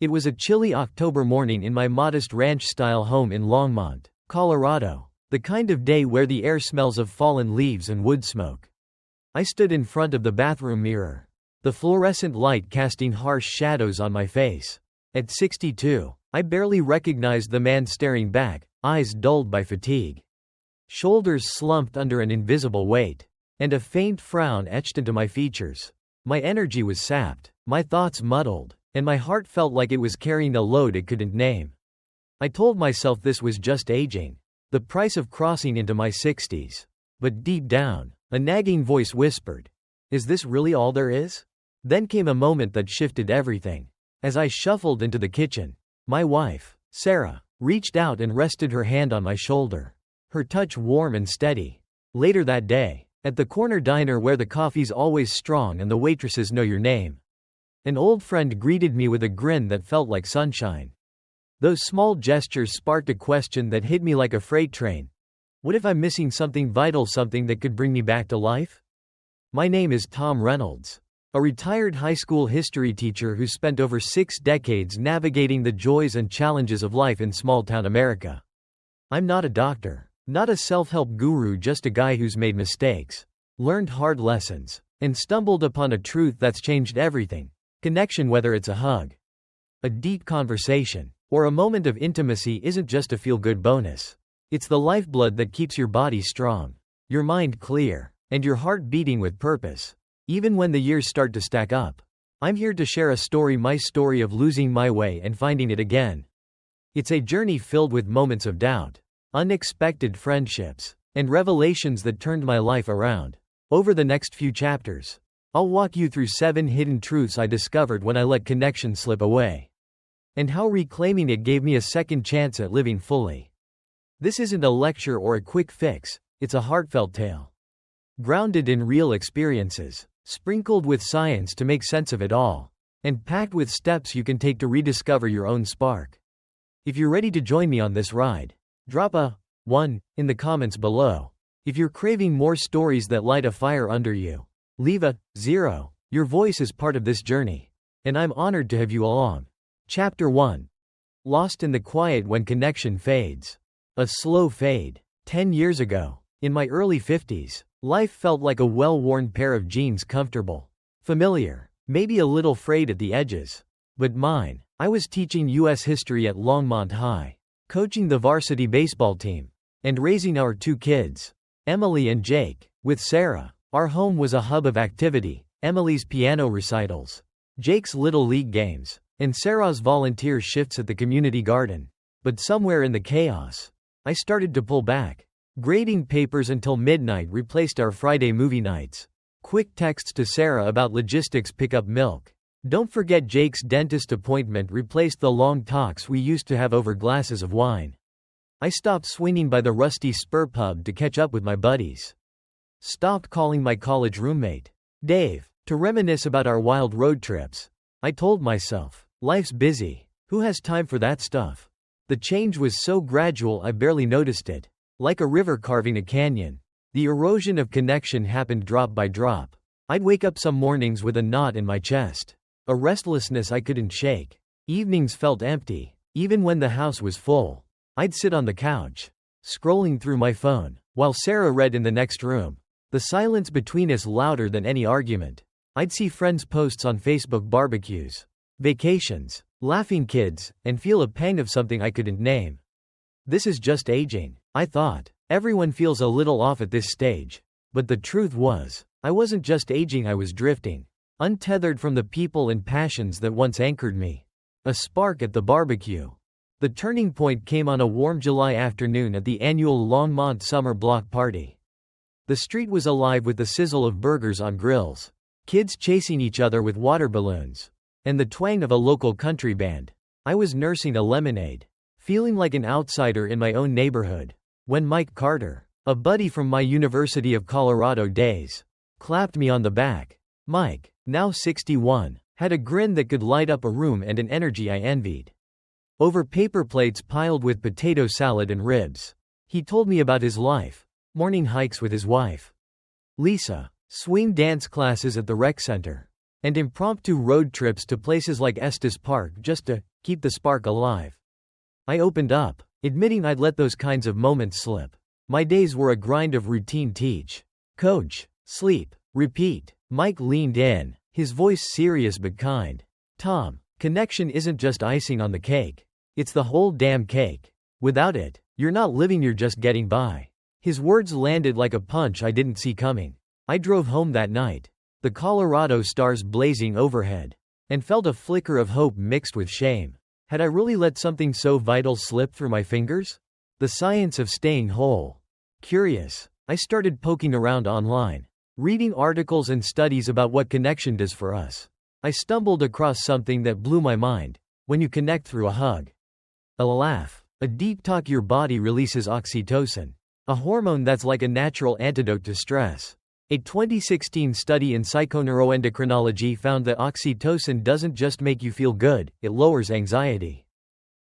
It was a chilly October morning in my modest ranch-style home in Longmont, Colorado, the kind of day where the air smells of fallen leaves and wood smoke. I stood in front of the bathroom mirror, the fluorescent light casting harsh shadows on my face. At 62, I barely recognized the man staring back, eyes dulled by fatigue, shoulders slumped under an invisible weight, and a faint frown etched into my features. My energy was sapped, my thoughts muddled, and my heart felt like it was carrying a load it couldn't name. I told myself this was just aging, the price of crossing into my 60s. But deep down, a nagging voice whispered, "Is this really all there is?" Then came a moment that shifted everything. As I shuffled into the kitchen, my wife, Sarah, reached out and rested her hand on my shoulder, her touch warm and steady. Later that day, at the corner diner where the coffee's always strong and the waitresses know your name, an old friend greeted me with a grin that felt like sunshine. Those small gestures sparked a question that hit me like a freight train. What if I'm missing something vital, something that could bring me back to life? My name is Tom Reynolds, a retired high school history teacher who spent over 6 decades navigating the joys and challenges of life in small-town America. I'm not a doctor, not a self-help guru, just a guy who's made mistakes, learned hard lessons, and stumbled upon a truth that's changed everything. Connection, whether it's a hug, a deep conversation, or a moment of intimacy, isn't just a feel-good bonus. It's the lifeblood that keeps your body strong, your mind clear, and your heart beating with purpose, even when the years start to stack up. I'm here to share a story, my story of losing my way and finding it again. It's a journey filled with moments of doubt, unexpected friendships, and revelations that turned my life around. Over the next few chapters, I'll walk you through 7 hidden truths I discovered when I let connection slip away, and how reclaiming it gave me a second chance at living fully. This isn't a lecture or a quick fix, it's a heartfelt tale, grounded in real experiences, sprinkled with science to make sense of it all, and packed with steps you can take to rediscover your own spark. If you're ready to join me on this ride, drop a 1 in the comments below. If you're craving more stories that light a fire under you, leave a 0. Your voice is part of this journey, and I'm honored to have you along. Chapter 1. Lost in the quiet when connection fades. A slow fade. 10 years ago, in my early 50s, life felt like a well-worn pair of jeans, comfortable, familiar, maybe a little frayed at the edges. But mine. I was teaching U.S. history at Longmont High, coaching the varsity baseball team, and raising our 2 kids, Emily and Jake. With Sarah, our home was a hub of activity: Emily's piano recitals, Jake's little league games, and Sarah's volunteer shifts at the community garden. But somewhere in the chaos, I started to pull back. Grading papers until midnight replaced our Friday movie nights. Quick texts to Sarah about logistics: pick up milk. Don't forget Jake's dentist appointment replaced the long talks we used to have over glasses of wine. I stopped swinging by the rusty Spur pub to catch up with my buddies. Stopped calling my college roommate, Dave, to reminisce about our wild road trips. I told myself, life's busy, who has time for that stuff? The change was so gradual I barely noticed it. Like a river carving a canyon, the erosion of connection happened drop by drop. I'd wake up some mornings with a knot in my chest, a restlessness I couldn't shake. Evenings felt empty, even when the house was full. I'd sit on the couch, scrolling through my phone, while Sarah read in the next room. The silence between us louder than any argument. I'd see friends' posts on Facebook, barbecues, vacations, laughing kids, and feel a pang of something I couldn't name. This is just aging, I thought. Everyone feels a little off at this stage. But the truth was, I wasn't just aging, I was drifting, untethered from the people and passions that once anchored me. A spark at the barbecue. The turning point came on a warm July afternoon at the annual Longmont Summer Block Party. The street was alive with the sizzle of burgers on grills, kids chasing each other with water balloons, and the twang of a local country band. I was nursing a lemonade, feeling like an outsider in my own neighborhood, when Mike Carter, a buddy from my University of Colorado days, clapped me on the back. Mike, now 61, had a grin that could light up a room and an energy I envied. Over paper plates piled with potato salad and ribs, he told me about his life: morning hikes with his wife, Lisa, swing dance classes at the rec center, and impromptu road trips to places like Estes Park just to keep the spark alive. I opened up, admitting I'd let those kinds of moments slip. My days were a grind of routine: teach, coach, sleep, repeat. Mike leaned in, his voice serious but kind. Tom, connection isn't just icing on the cake. It's the whole damn cake. Without it, you're not living, you're just getting by. His words landed like a punch I didn't see coming. I drove home that night, the Colorado stars blazing overhead, and felt a flicker of hope mixed with shame. Had I really let something so vital slip through my fingers? The science of staying whole. Curious, I started poking around online, reading articles and studies about what connection does for us. I stumbled across something that blew my mind. When you connect through a hug, a laugh, a deep talk, your body releases oxytocin, a hormone that's like a natural antidote to stress. A 2016 study in psychoneuroendocrinology found that oxytocin doesn't just make you feel good, it lowers anxiety,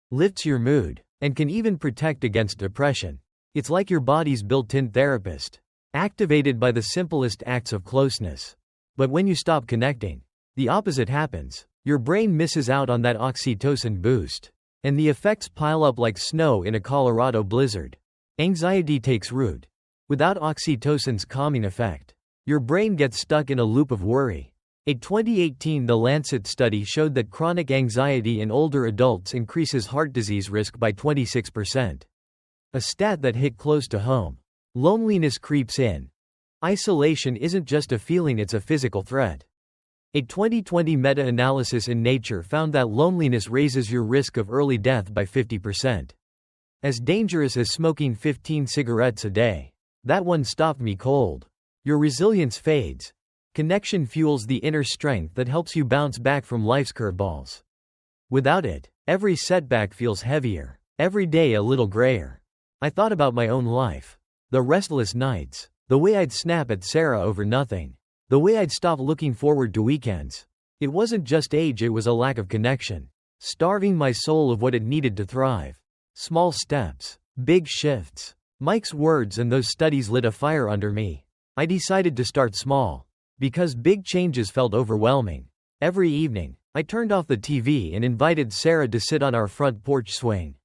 lifts your mood, and can even protect against depression. It's like your body's built-in therapist, activated by the simplest acts of closeness. But when you stop connecting, the opposite happens. Your brain misses out on that oxytocin boost, and the effects pile up like snow in a Colorado blizzard. Anxiety takes root. Without oxytocin's calming effect, your brain gets stuck in a loop of worry. A 2018 The Lancet study showed that chronic anxiety in older adults increases heart disease risk by 26%. A stat that hit close to home. Loneliness creeps in. Isolation isn't just a feeling, it's a physical threat. A 2020 meta-analysis in Nature found that loneliness raises your risk of early death by 50%. As dangerous as smoking 15 cigarettes a day. That one stopped me cold. Your resilience fades. Connection fuels the inner strength that helps you bounce back from life's curveballs. Without it, every setback feels heavier, every day a little grayer. I thought about my own life. The restless nights, the way I'd snap at Sarah over nothing, the way I'd stop looking forward to weekends. It wasn't just age, it was a lack of connection, starving my soul of what it needed to thrive. Small steps, big shifts. Mike's words and those studies lit a fire under me. I decided to start small, because big changes felt overwhelming. Every evening, I turned off the TV and invited Sarah to sit on our front porch swing.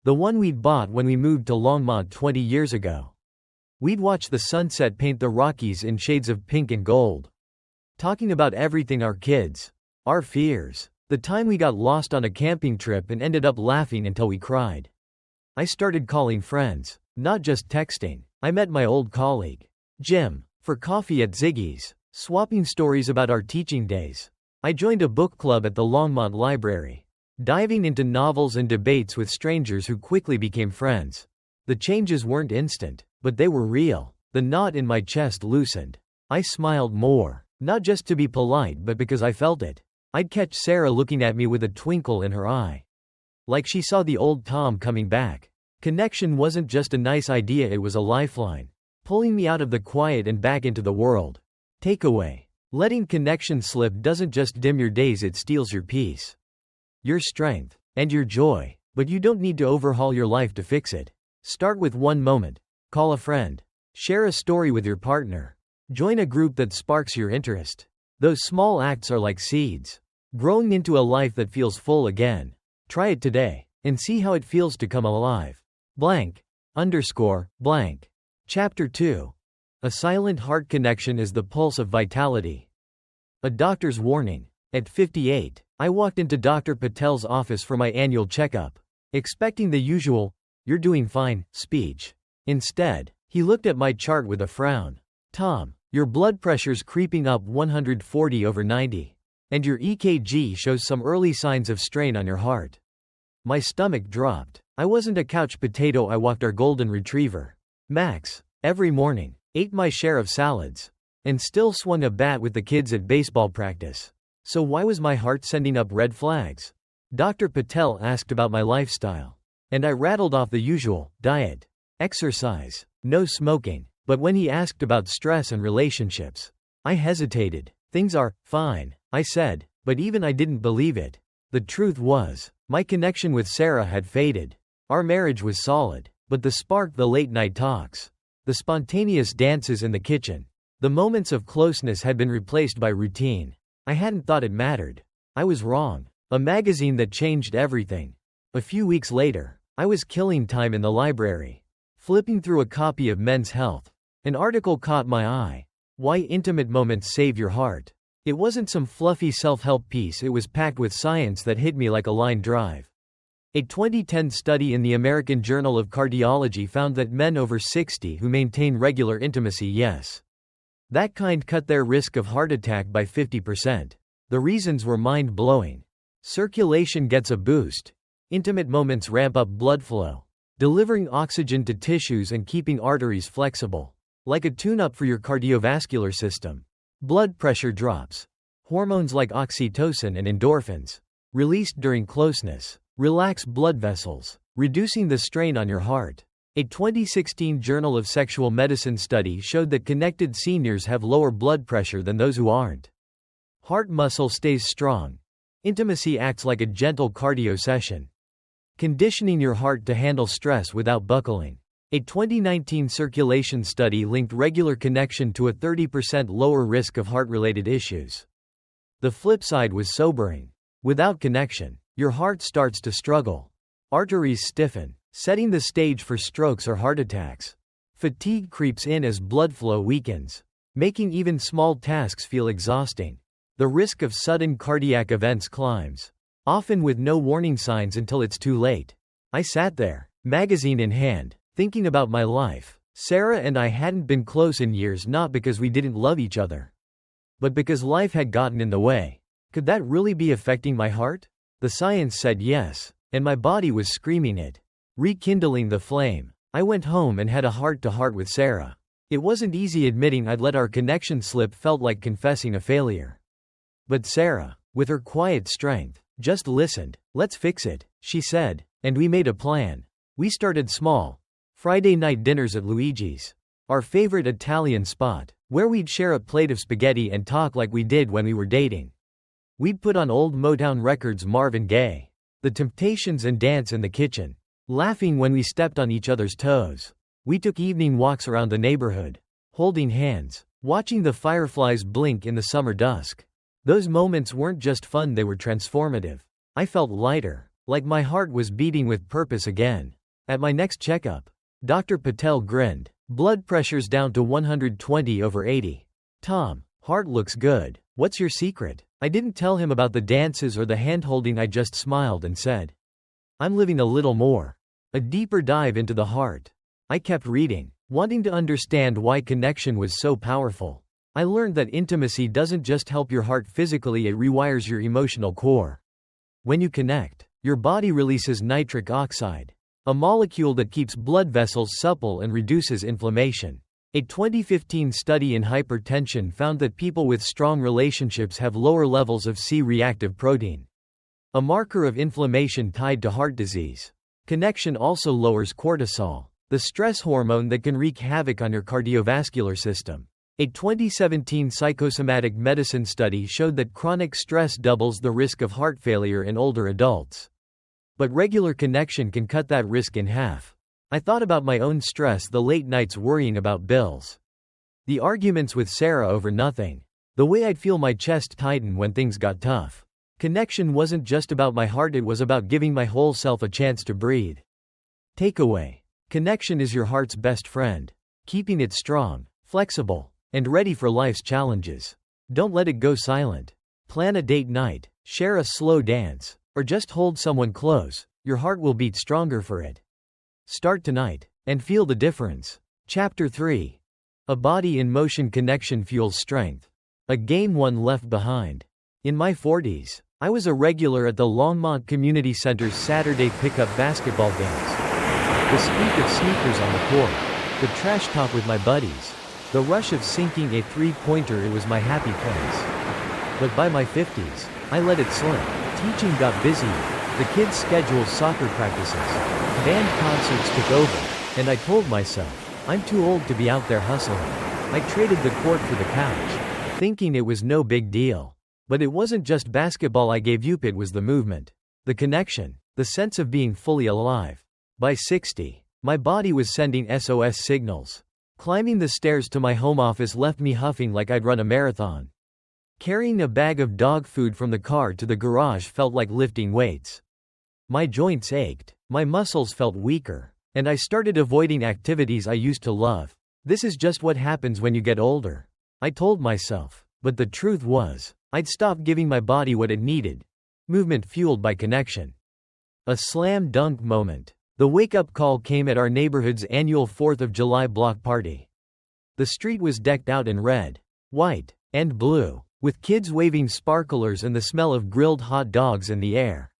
The one we'd bought when we moved to Longmont 20 years ago. We'd watch the sunset paint the Rockies in shades of pink and gold. Talking about everything: our kids, our fears, the time we got lost on a camping trip and ended up laughing until we cried. I started calling friends, not just texting. I met my old colleague, Jim, for coffee at Ziggy's, swapping stories about our teaching days. I joined a book club at the Longmont Library, diving into novels and debates with strangers who quickly became friends. The changes weren't instant, but they were real. The knot in my chest loosened. I smiled more, not just to be polite but because I felt it. I'd catch Sarah looking at me with a twinkle in her eye, like she saw the old Tom coming back. Connection wasn't just a nice idea, it was a lifeline, pulling me out of the quiet and back into the world. Takeaway: letting connection slip doesn't just dim your days, it steals your peace, your strength, and your joy. But you don't need to overhaul your life to fix it. Start with one moment. Call a friend. Share a story with your partner. Join a group that sparks your interest. Those small acts are like seeds, growing into a life that feels full again. Try it today, and see how it feels to come alive. Blank. Blank. Chapter 2. A silent heart connection is the pulse of vitality. A doctor's warning. At 58, I walked into Dr. Patel's office for my annual checkup, expecting the usual, "You're doing fine" speech. Instead, he looked at my chart with a frown. "Tom, your blood pressure's creeping up 140/90. And your EKG shows some early signs of strain on your heart." My stomach dropped. I wasn't a couch potato, I walked our golden retriever, Max, every morning, ate my share of salads, and still swung a bat with the kids at baseball practice. So why was my heart sending up red flags? Dr. Patel asked about my lifestyle, and I rattled off the usual: diet, exercise, no smoking. But when he asked about stress and relationships, I hesitated. "Things are fine," I said, but even I didn't believe it. The truth was, my connection with Sarah had faded. Our marriage was solid, but the spark, the late-night talks, the spontaneous dances in the kitchen, the moments of closeness had been replaced by routine. I hadn't thought it mattered. I was wrong. A magazine that changed everything. A few weeks later, I was killing time in the library, flipping through a copy of Men's Health. An article caught my eye. Why intimate moments save your heart. It wasn't some fluffy self-help piece, it was packed with science that hit me like a line drive. A 2010 study in the American Journal of Cardiology found that men over 60 who maintain regular intimacy, yes, that kind, cut their risk of heart attack by 50%. The reasons were mind-blowing. Circulation gets a boost. Intimate moments ramp up blood flow, delivering oxygen to tissues and keeping arteries flexible. Like a tune-up for your cardiovascular system. Blood pressure drops. Hormones like oxytocin and endorphins, released during closeness, relax blood vessels, reducing the strain on your heart. A 2016 Journal of Sexual Medicine study showed that connected seniors have lower blood pressure than those who aren't. Heart muscle stays strong. Intimacy acts like a gentle cardio session, conditioning your heart to handle stress without buckling. A 2019 circulation study linked regular connection to a 30% lower risk of heart-related issues. The flip side was sobering. Without connection, your heart starts to struggle. Arteries stiffen, setting the stage for strokes or heart attacks. Fatigue creeps in as blood flow weakens, making even small tasks feel exhausting. The risk of sudden cardiac events climbs, often with no warning signs until it's too late. I sat there, magazine in hand, thinking about my life. Sarah and I hadn't been close in years, not because we didn't love each other, but because life had gotten in the way. Could that really be affecting my heart? The science said yes, and my body was screaming it, rekindling the flame. I went home and had a heart-to-heart with Sarah. It wasn't easy admitting I'd let our connection slip, felt like confessing a failure. But Sarah, with her quiet strength, just listened. Let's fix it, she said, and we made a plan. We started small. Friday night dinners at Luigi's, our favorite Italian spot, where we'd share a plate of spaghetti and talk like we did when we were dating. We'd put on old Motown records, Marvin Gaye, The Temptations, and dance in the kitchen, laughing when we stepped on each other's toes. We took evening walks around the neighborhood, holding hands, watching the fireflies blink in the summer dusk. Those moments weren't just fun, they were transformative. I felt lighter, like my heart was beating with purpose again. At my next checkup, Dr. Patel grinned. Blood pressure's down to 120/80. Tom, heart looks good. What's your secret? I didn't tell him about the dances or the hand-holding, I just smiled and said, I'm living a little more. A deeper dive into the heart. I kept reading, wanting to understand why connection was so powerful. I learned that intimacy doesn't just help your heart physically, it rewires your emotional core. When you connect, your body releases nitric oxide, a molecule that keeps blood vessels supple and reduces inflammation. A 2015 study in hypertension found that people with strong relationships have lower levels of C-reactive protein, a marker of inflammation tied to heart disease. Connection also lowers cortisol, the stress hormone that can wreak havoc on your cardiovascular system. A 2017 psychosomatic medicine study showed that chronic stress doubles the risk of heart failure in older adults. But regular connection can cut that risk in half. I thought about my own stress, the late nights worrying about bills, the arguments with Sarah over nothing, the way I'd feel my chest tighten when things got tough. Connection wasn't just about my heart, it was about giving my whole self a chance to breathe. Takeaway: connection is your heart's best friend, keeping it strong, flexible, and ready for life's challenges. Don't let it go silent. Plan a date night, share a slow dance, or just hold someone close. Your heart will beat stronger for it. Start tonight, and feel the difference. Chapter 3. A body in motion. Connection fuels strength. A game one left behind. In my 40s, I was a regular at the Longmont Community Center's Saturday pickup basketball games. The squeak of sneakers on the court, the trash talk with my buddies, the rush of sinking a three-pointer, it was my happy place. But by my 50s, I let it slip. Teaching got busy. The kids' scheduled soccer practices, band concerts took over, and I told myself, I'm too old to be out there hustling. I traded the court for the couch, thinking it was no big deal. But it wasn't just basketball I gave up, it was the movement, the connection, the sense of being fully alive. By 60, my body was sending SOS signals. Climbing the stairs to my home office left me huffing like I'd run a marathon. Carrying a bag of dog food from the car to the garage felt like lifting weights. My joints ached, my muscles felt weaker, and I started avoiding activities I used to love. This is just what happens when you get older, I told myself, but the truth was, I'd stopped giving my body what it needed. Movement fueled by connection. A slam dunk moment. The wake-up call came at our neighborhood's annual 4th of July block party. The street was decked out in red, white, and blue, with kids waving sparklers and the smell of grilled hot dogs in the air.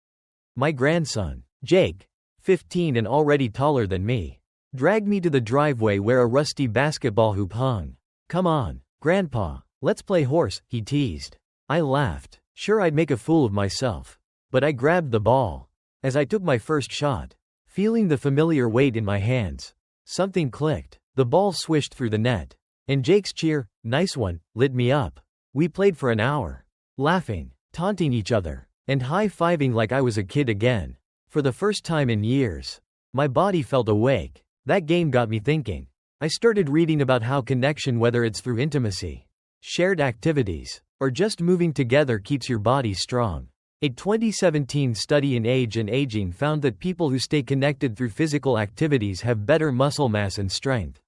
My grandson, Jake, 15 and already taller than me, dragged me to the driveway where a rusty basketball hoop hung. "Come on, Grandpa, let's play horse," he teased. I laughed, sure I'd make a fool of myself. But I grabbed the ball. As I took my first shot, feeling the familiar weight in my hands, something clicked. The ball swished through the net. And Jake's cheer, "Nice one," lit me up. We played for an hour, laughing, taunting each other, and high-fiving like I was a kid again. For the first time in years, my body felt awake. That game got me thinking. I started reading about how connection, whether it's through intimacy, shared activities, or just moving together, keeps your body strong. A 2017 study in Age and Aging found that people who stay connected through physical activities have better muscle mass and strength,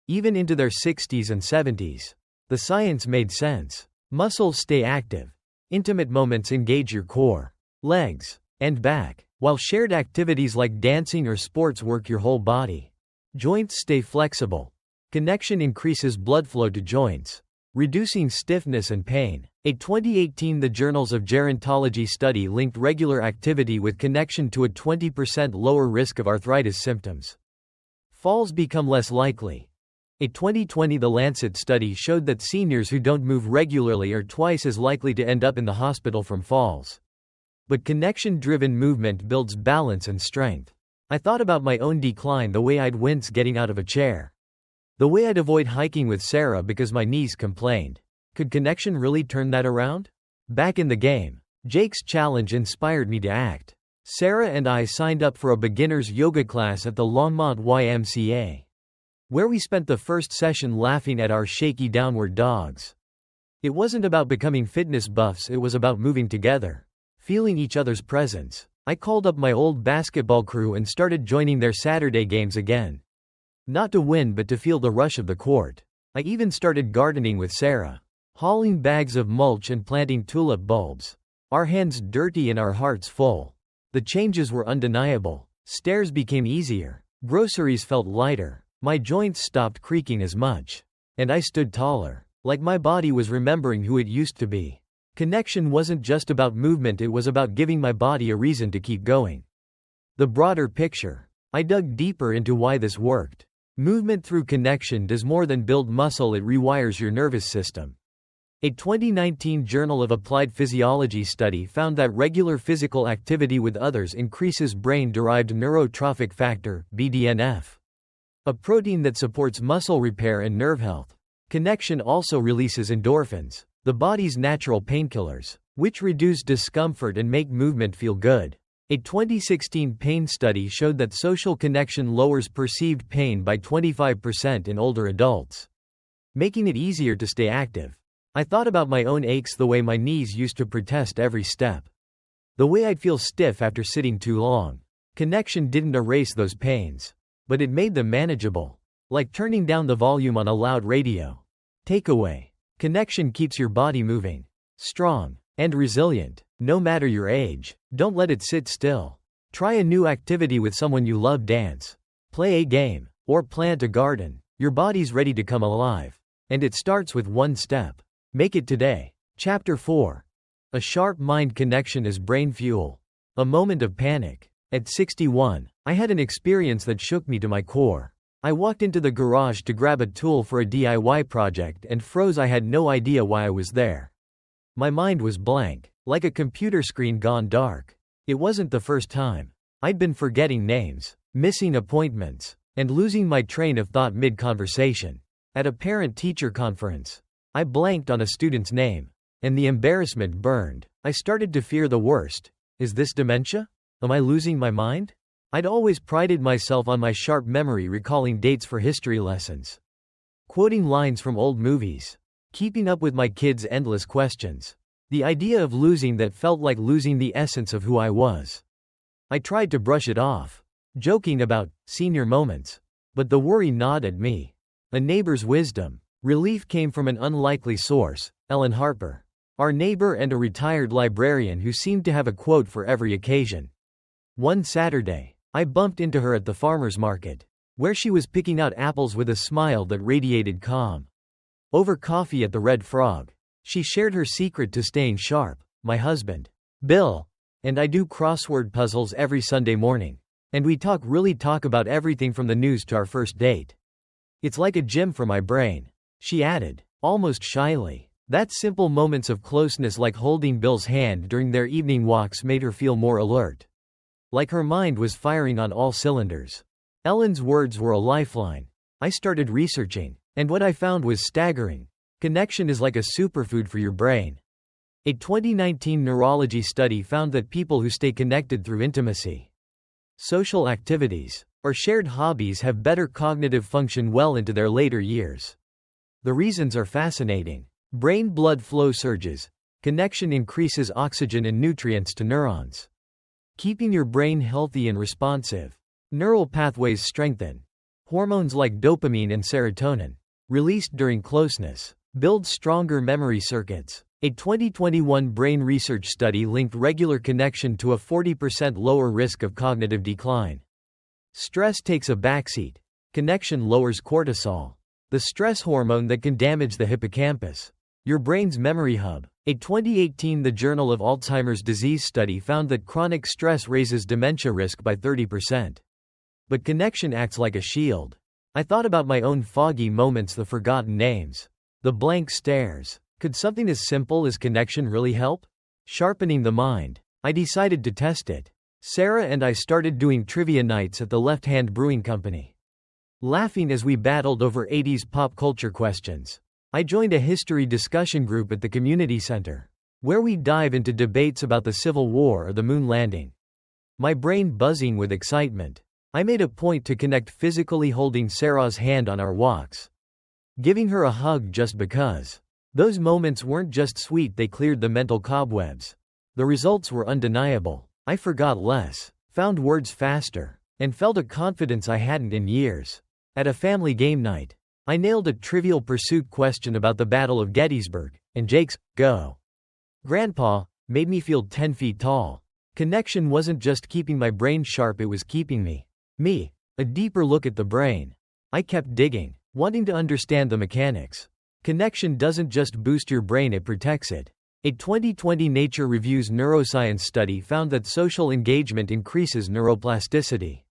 even into their 60s and 70s. The science made sense. Muscles stay active. Intimate moments engage your core, legs, and back, while shared activities like dancing or sports work your whole body. Joints stay flexible. Connection increases blood flow to joints, reducing stiffness and pain. A 2018 The Journals of Gerontology study linked regular activity with connection to a 20% lower risk of arthritis symptoms. Falls become less likely. A 2020 The Lancet study showed that seniors who don't move regularly are twice as likely to end up in the hospital from falls. But connection-driven movement builds balance and strength. I thought about my own decline, the way I'd wince getting out of a chair, the way I'd avoid hiking with Sarah because my knees complained. Could connection really turn that around? Back in the game, Jake's challenge inspired me to act. Sarah and I signed up for a beginner's yoga class at the Longmont YMCA, where we spent the first session laughing at our shaky downward dogs. It wasn't about becoming fitness buffs, it was about moving together, feeling each other's presence. I called up my old basketball crew and started joining their Saturday games again. Not to win, but to feel the rush of the court. I even started gardening with Sarah, hauling bags of mulch and planting tulip bulbs. Our hands dirty and our hearts full. The changes were undeniable. Stairs became easier. Groceries felt lighter. My joints stopped creaking as much. And I stood taller, like my body was remembering who it used to be. Connection wasn't just about movement, it was about giving my body a reason to keep going. The broader picture. I dug deeper into why this worked. Movement through connection does more than build muscle, it rewires your nervous system. A 2019 Journal of Applied Physiology study found that regular physical activity with others increases brain-derived neurotrophic factor, BDNF, a protein that supports muscle repair and nerve health. Connection also releases endorphins, the body's natural painkillers, which reduce discomfort and make movement feel good. A 2016 pain study showed that social connection lowers perceived pain by 25% in older adults, making it easier to stay active. I thought about my own aches, the way my knees used to protest every step, the way I'd feel stiff after sitting too long. Connection didn't erase those pains, but it made them manageable, like turning down the volume on a loud radio. Takeaway: connection keeps your body moving, strong, and resilient, no matter your age. Don't let it sit still. Try a new activity with someone you love, dance, play a game, or plant a garden. Your body's ready to come alive. And it starts with one step. Make it today. Chapter 4. A sharp mind. Connection is brain fuel. A moment of panic. At 61, I had an experience that shook me to my core. I walked into the garage to grab a tool for a DIY project and froze. I had no idea why I was there. My mind was blank, like a computer screen gone dark. It wasn't the first time. I'd been forgetting names, missing appointments, and losing my train of thought mid-conversation. At a parent-teacher conference, I blanked on a student's name, and the embarrassment burned. I started to fear the worst. Is this dementia? Am I losing my mind? I'd always prided myself on my sharp memory, recalling dates for history lessons, quoting lines from old movies, Keeping up with my kids' endless questions. The idea of losing that felt like losing the essence of who I was. I tried to brush it off, joking about senior moments. But the worry gnawed at me. A neighbor's wisdom. Relief came from an unlikely source, Ellen Harper. Our neighbor and a retired librarian who seemed to have a quote for every occasion. One Saturday, I bumped into her at the farmer's market, where she was picking out apples with a smile that radiated calm. Over coffee at the Red Frog, she shared her secret to staying sharp. My husband, Bill, and I do crossword puzzles every Sunday morning. And we really talk about everything from the news to our first date. It's like a gym for my brain. She added, almost shyly. That simple moments of closeness like holding Bill's hand during their evening walks made her feel more alert. Like her mind was firing on all cylinders. Ellen's words were a lifeline. I started researching, and what I found was staggering. Connection is like a superfood for your brain. A 2019 neurology study found that people who stay connected through intimacy, social activities, or shared hobbies have better cognitive function well into their later years. The reasons are fascinating. Brain blood flow surges. Connection increases oxygen and nutrients to neurons, keeping your brain healthy and responsive. Neural pathways strengthen. Hormones like dopamine and serotonin, released during closeness, build stronger memory circuits. A 2021 brain research study linked regular connection to a 40% lower risk of cognitive decline. Stress takes a backseat. Connection lowers cortisol, the stress hormone that can damage the hippocampus, your brain's memory hub. A 2018 The Journal of Alzheimer's Disease study found that chronic stress raises dementia risk by 30%. But connection acts like a shield. I thought about my own foggy moments, the forgotten names, the blank stares. Could something as simple as connection really help? Sharpening the mind. I decided to test it. Sarah and I started doing trivia nights at the Left Hand Brewing Company, laughing as we battled over 80s pop culture questions. I joined a history discussion group at the community center, where we dive into debates about the Civil War or the moon landing. My brain buzzing with excitement. I made a point to connect physically, holding Sarah's hand on our walks, giving her a hug just because. Those moments weren't just sweet, they cleared the mental cobwebs. The results were undeniable. I forgot less, found words faster, and felt a confidence I hadn't in years. At a family game night, I nailed a Trivial Pursuit question about the Battle of Gettysburg, and Jake's "Go, Grandpa" made me feel 10 feet tall. Connection wasn't just keeping my brain sharp, it was keeping me. A deeper look at the brain. I kept digging, wanting to understand the mechanics. Connection doesn't just boost your brain, it protects it. A 2020 Nature Reviews neuroscience study found that social engagement increases neuroplasticity,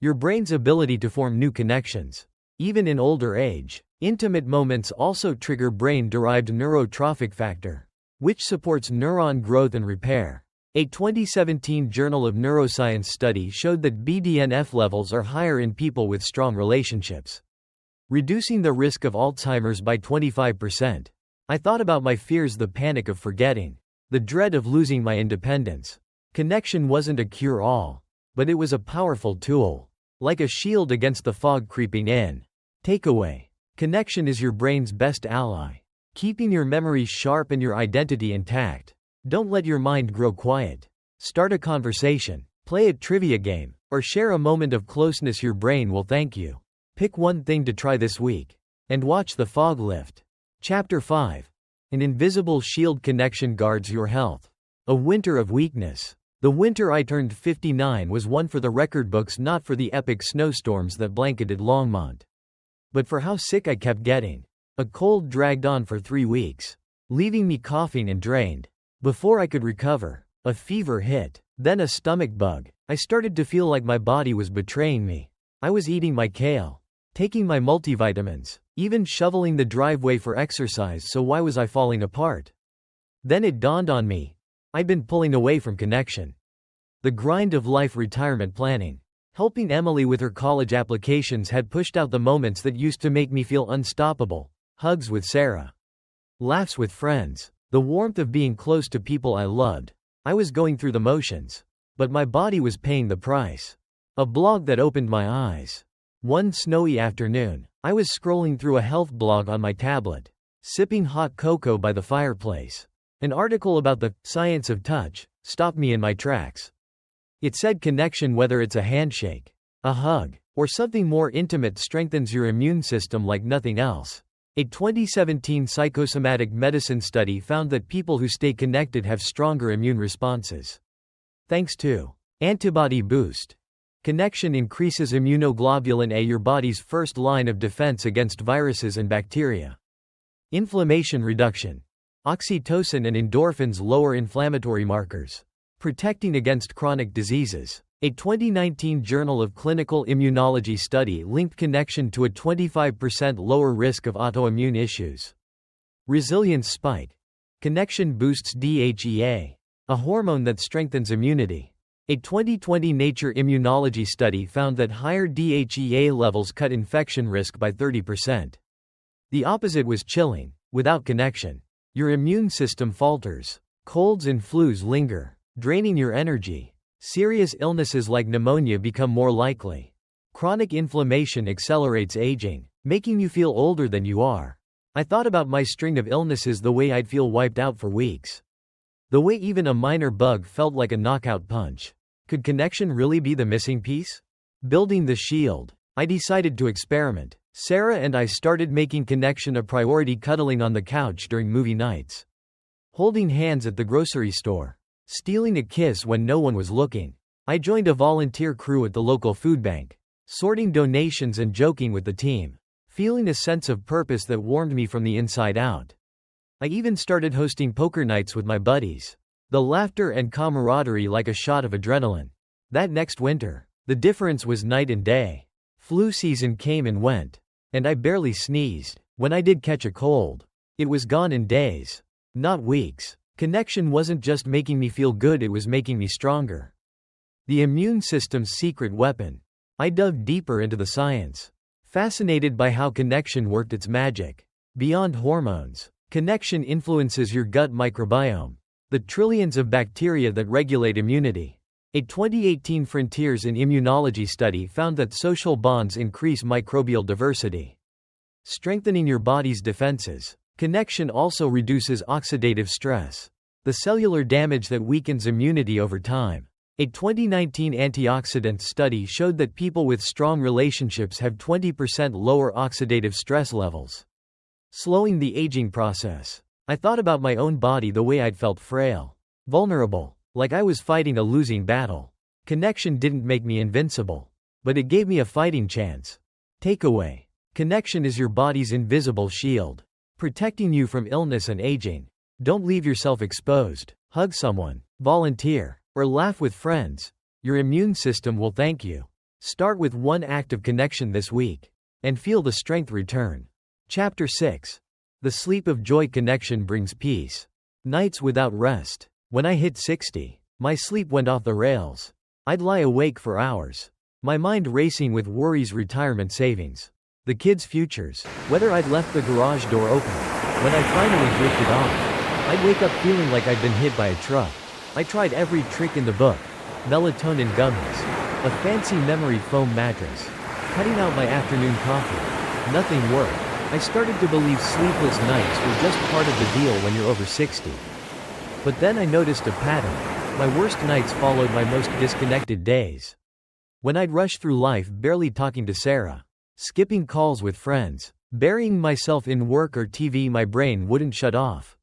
your brain's ability to form new connections, even in older age. Intimate moments also trigger brain-derived neurotrophic factor, which supports neuron growth and repair. A 2017 Journal of Neuroscience study showed that BDNF levels are higher in people with strong relationships, reducing the risk of Alzheimer's by 25%. I thought about my fears, the panic of forgetting, the dread of losing my independence. Connection wasn't a cure-all, but it was a powerful tool, like a shield against the fog creeping in. Takeaway: connection is your brain's best ally, keeping your memories sharp and your identity intact. Don't let your mind grow quiet. Start a conversation, play a trivia game, or share a moment of closeness. Your brain will thank you. Pick one thing to try this week, and watch the fog lift. Chapter 5. An invisible shield. Connection guards your health. A winter of weakness. The winter I turned 59 was one for the record books, not for the epic snowstorms that blanketed Longmont, but for how sick I kept getting. A cold dragged on for 3 weeks, leaving me coughing and drained. Before I could recover, a fever hit, then a stomach bug. I started to feel like my body was betraying me. I was eating my kale, taking my multivitamins, even shoveling the driveway for exercise, so why was I falling apart? Then it dawned on me. I'd been pulling away from connection. The grind of life, retirement planning, helping Emily with her college applications had pushed out the moments that used to make me feel unstoppable. Hugs with Sarah, laughs with friends, the warmth of being close to people I loved. I was going through the motions, but my body was paying the price. A blog that opened my eyes. One snowy afternoon, I was scrolling through a health blog on my tablet, sipping hot cocoa by the fireplace. An article about the science of touch stopped me in my tracks. It said connection, whether it's a handshake, a hug, or something more intimate, strengthens your immune system like nothing else. A 2017 psychosomatic medicine study found that people who stay connected have stronger immune responses. Thanks to antibody boost. Connection increases immunoglobulin A, your body's first line of defense against viruses and bacteria. Inflammation reduction. Oxytocin and endorphins lower inflammatory markers, protecting against chronic diseases. A 2019 Journal of Clinical Immunology study linked connection to a 25% lower risk of autoimmune issues. Resilience spike. Connection boosts DHEA, a hormone that strengthens immunity. A 2020 Nature Immunology study found that higher DHEA levels cut infection risk by 30%. The opposite was chilling. Without connection, your immune system falters. Colds and flus linger, draining your energy. Serious illnesses like pneumonia become more likely. Chronic inflammation accelerates aging, making you feel older than you are. I thought about my string of illnesses, the way I'd feel wiped out for weeks. The way even a minor bug felt like a knockout punch. Could connection really be the missing piece? Building the shield. I decided to experiment. Sarah and I started making connection a priority, cuddling on the couch during movie nights, holding hands at the grocery store, stealing a kiss when no one was looking. I joined a volunteer crew at the local food bank, sorting donations and joking with the team, feeling a sense of purpose that warmed me from the inside out. I even started hosting poker nights with my buddies. The laughter and camaraderie like a shot of adrenaline. That next winter, the difference was night and day. Flu season came and went, and I barely sneezed. When I did catch a cold, it was gone in days, not weeks. Connection wasn't just making me feel good, it was making me stronger. The immune system's secret weapon. I dug deeper into the science, fascinated by how connection worked its magic. Beyond hormones, connection influences your gut microbiome, the trillions of bacteria that regulate immunity. A 2018 Frontiers in Immunology study found that social bonds increase microbial diversity, strengthening your body's defenses. Connection also reduces oxidative stress, the cellular damage that weakens immunity over time. A 2019 antioxidant study showed that people with strong relationships have 20% lower oxidative stress levels, slowing the aging process. I thought about my own body, the way I'd felt frail, vulnerable, like I was fighting a losing battle. Connection didn't make me invincible, but it gave me a fighting chance. Takeaway. Connection is your body's invisible shield, protecting you from illness and aging. Don't leave yourself exposed. Hug someone, volunteer, or laugh with friends. Your immune system will thank you. Start with one act of connection this week, and feel the strength return. Chapter 6. The sleep of joy. Connection brings peace. Nights without rest. When I hit 60, my sleep went off the rails. I'd lie awake for hours, my mind racing with worries, retirement savings, the kids' futures, whether I'd left the garage door open. When I finally drifted off, I'd wake up feeling like I'd been hit by a truck. I tried every trick in the book. Melatonin gummies, a fancy memory foam mattress, cutting out my afternoon coffee. Nothing worked. I started to believe sleepless nights were just part of the deal when you're over 60. But then I noticed a pattern. My worst nights followed my most disconnected days. When I'd rush through life barely talking to Sarah, skipping calls with friends, burying myself in work or TV, my brain wouldn't shut off.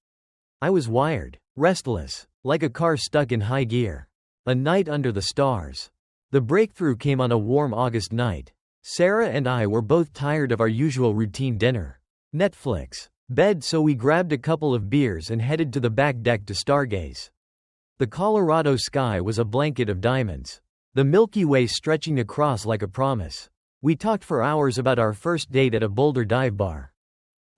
I was wired, restless, like a car stuck in high gear. A night under the stars. The breakthrough came on a warm August night. Sarah and I were both tired of our usual routine dinner, Netflix, bed, so we grabbed a couple of beers and headed to the back deck to stargaze. The Colorado sky was a blanket of diamonds, the Milky Way stretching across like a promise. We talked for hours about our first date at a Boulder dive bar,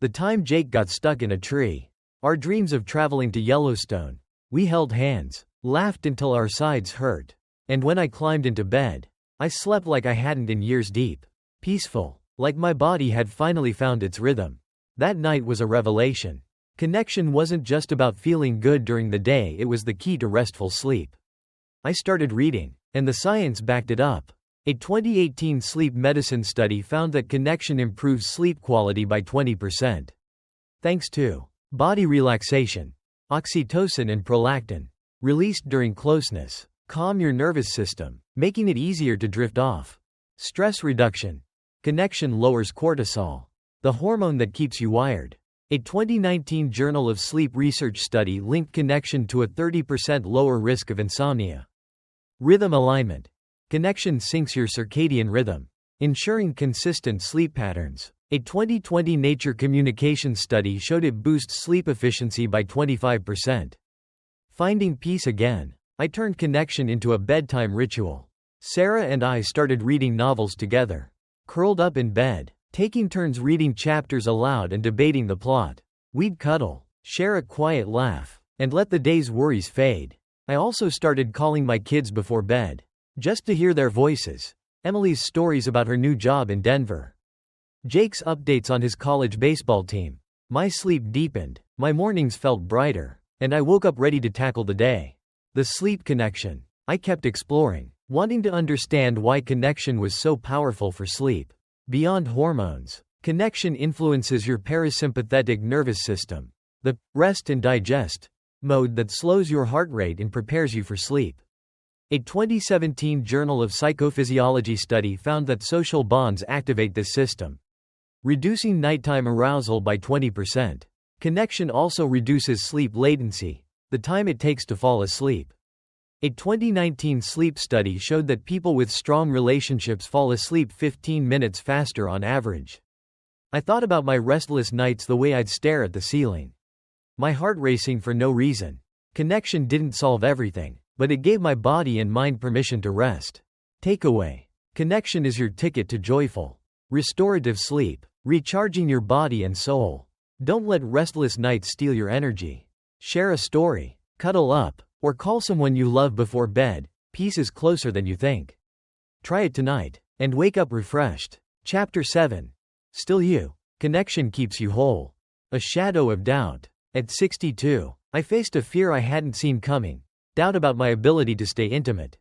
the time Jake got stuck in a tree, our dreams of traveling to Yellowstone. We held hands, laughed until our sides hurt, and when I climbed into bed, I slept like I hadn't in years, deep, peaceful, like my body had finally found its rhythm. That night was a revelation. Connection wasn't just about feeling good during the day, it was the key to restful sleep. I started reading, and the science backed it up. A 2018 sleep medicine study found that connection improves sleep quality by 20%. thanks to body relaxation, oxytocin and prolactin, released during closeness, calm your nervous system, making it easier to drift off. Stress reduction. Connection lowers cortisol, the hormone that keeps you wired. A 2019 Journal of Sleep research study linked connection to a 30% lower risk of insomnia. Rhythm alignment. Connection syncs your circadian rhythm, ensuring consistent sleep patterns. A 2020 Nature Communications study showed it boosts sleep efficiency by 25%. Finding peace again. I turned connection into a bedtime ritual. Sarah and I started reading novels together. Curled up in bed, taking turns reading chapters aloud and debating the plot. We'd cuddle, share a quiet laugh, and let the day's worries fade. I also started calling my kids before bed, just to hear their voices. Emily's stories about her new job in Denver. Jake's updates on his college baseball team. My sleep deepened, my mornings felt brighter, and I woke up ready to tackle the day. The sleep connection. I kept exploring, wanting to understand why connection was so powerful for sleep. Beyond hormones, connection influences your parasympathetic nervous system, the rest and digest mode that slows your heart rate and prepares you for sleep. A 2017 Journal of Psychophysiology study found that social bonds activate this system, reducing nighttime arousal by 20%. Connection also reduces sleep latency, the time it takes to fall asleep. A 2019 sleep study showed that people with strong relationships fall asleep 15 minutes faster on average. I thought about my restless nights the way I'd stare at the ceiling, my heart racing for no reason. Connection didn't solve everything, but it gave my body and mind permission to rest. Takeaway. Connection is your ticket to joyful, restorative sleep, recharging your body and soul. Don't let restless nights steal your energy. Share a story, cuddle up, or call someone you love before bed. Peace is closer than you think. Try it tonight, and wake up refreshed. Chapter 7. Still you. Connection keeps you whole. A shadow of doubt. At 62, I faced a fear I hadn't seen coming. Doubt about my ability to stay intimate.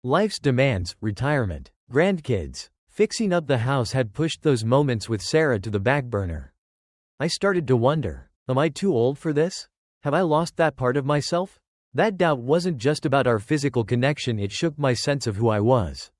Life's demands, retirement, grandkids, fixing up the house had pushed those moments with Sarah to the back burner. I started to wonder, am I too old for this? Have I lost that part of myself? That doubt wasn't just about our physical connection, it shook my sense of who I was.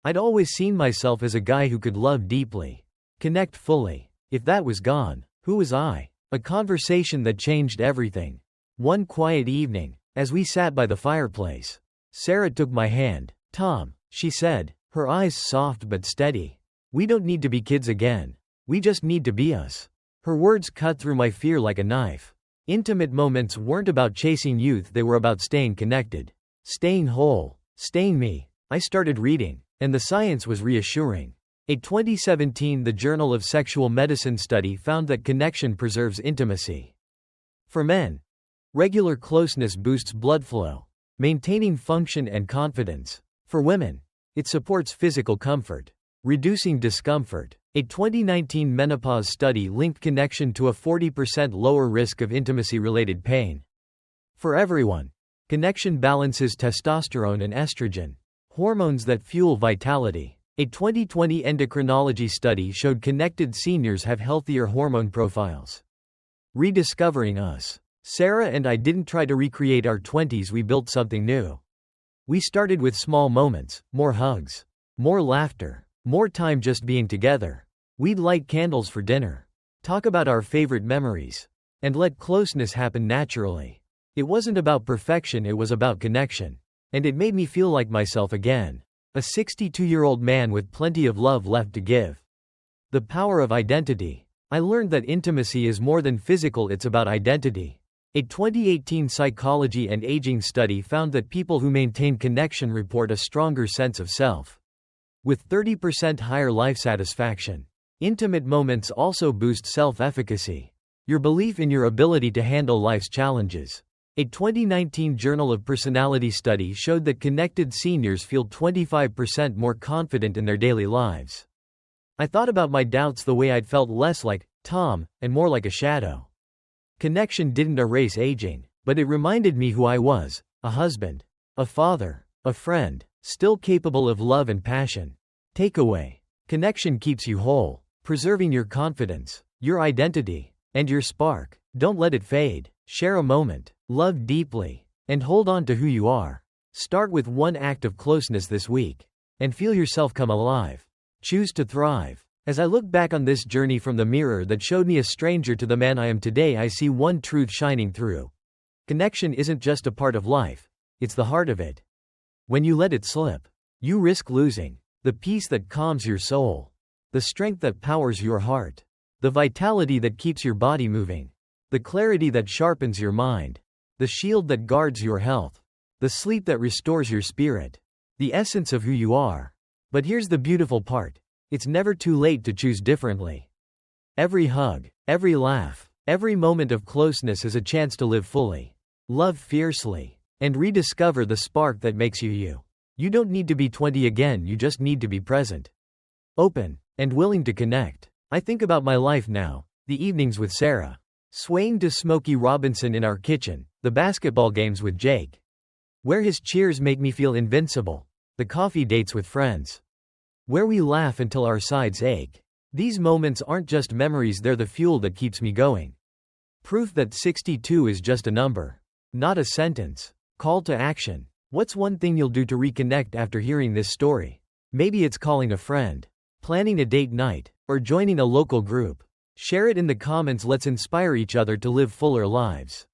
I'd always seen myself as a guy who could love deeply, connect fully. If that was gone, who was I? A conversation that changed everything. One quiet evening, as we sat by the fireplace, Sarah took my hand. "Tom," she said, her eyes soft but steady. "We don't need to be kids again. We just need to be us." Her words cut through my fear like a knife. Intimate moments weren't about chasing youth, they were about staying connected. Staying whole. Staying me. I started reading, and the science was reassuring. A 2017 The Journal of Sexual Medicine study found that connection preserves intimacy. For men, regular closeness boosts blood flow, maintaining function and confidence. For women, it supports physical comfort, reducing discomfort. A 2019 menopause study linked connection to a 40% lower risk of intimacy-related pain. For everyone, connection balances testosterone and estrogen, hormones that fuel vitality. A 2020 endocrinology study showed connected seniors have healthier hormone profiles. Rediscovering us. Sarah and I didn't try to recreate our 20s, we built something new. We started with small moments, more hugs, more laughter, more time just being together. We'd light candles for dinner, talk about our favorite memories, and let closeness happen naturally. It wasn't about perfection, it was about connection. And it made me feel like myself again. A 62-year-old man with plenty of love left to give. The power of identity. I learned that intimacy is more than physical, it's about identity. A 2018 psychology and aging study found that people who maintain connection report a stronger sense of self, with 30% higher life satisfaction. Intimate moments also boost self-efficacy, your belief in your ability to handle life's challenges. A 2019 Journal of Personality study showed that connected seniors feel 25% more confident in their daily lives. I thought about my doubts the way I'd felt less like Tom, and more like a shadow. Connection didn't erase aging, but it reminded me who I was, a husband, a father, a friend, still capable of love and passion. Takeaway. Connection keeps you whole, preserving your confidence, your identity, And your spark. Don't let it fade. Share a moment. Love deeply. And hold on to who you are. Start with one act of closeness this week. And feel yourself come alive. Choose to thrive. As I look back on this journey from the mirror that showed me a stranger to the man I am today, I see one truth shining through. Connection isn't just a part of life, it's the heart of it. When you let it slip, you risk losing the peace that calms your soul, the strength that powers your heart, the vitality that keeps your body moving, the clarity that sharpens your mind, the shield that guards your health, the sleep that restores your spirit, the essence of who you are. But here's the beautiful part. It's never too late to choose differently. Every hug, every laugh, every moment of closeness is a chance to live fully, love fiercely, and rediscover the spark that makes you you. You don't need to be 20 again, you just need to be present, open, and willing to connect. I think about my life now, the evenings with Sarah, swaying to Smokey Robinson in our kitchen, the basketball games with Jake, where his cheers make me feel invincible, the coffee dates with friends, where we laugh until our sides ache. These moments aren't just memories, they're the fuel that keeps me going. Proof that 62 is just a number, not a sentence. Call to action. What's one thing you'll do to reconnect after hearing this story? Maybe it's calling a friend, planning a date night, or joining a local group. Share it in the comments. Let's inspire each other to live fuller lives.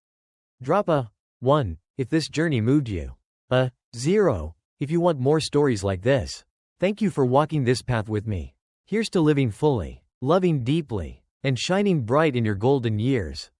Drop a 1 if this journey moved you. A 0 if you want more stories like this. Thank you for walking this path with me. Here's to living fully, loving deeply, and shining bright in your golden years.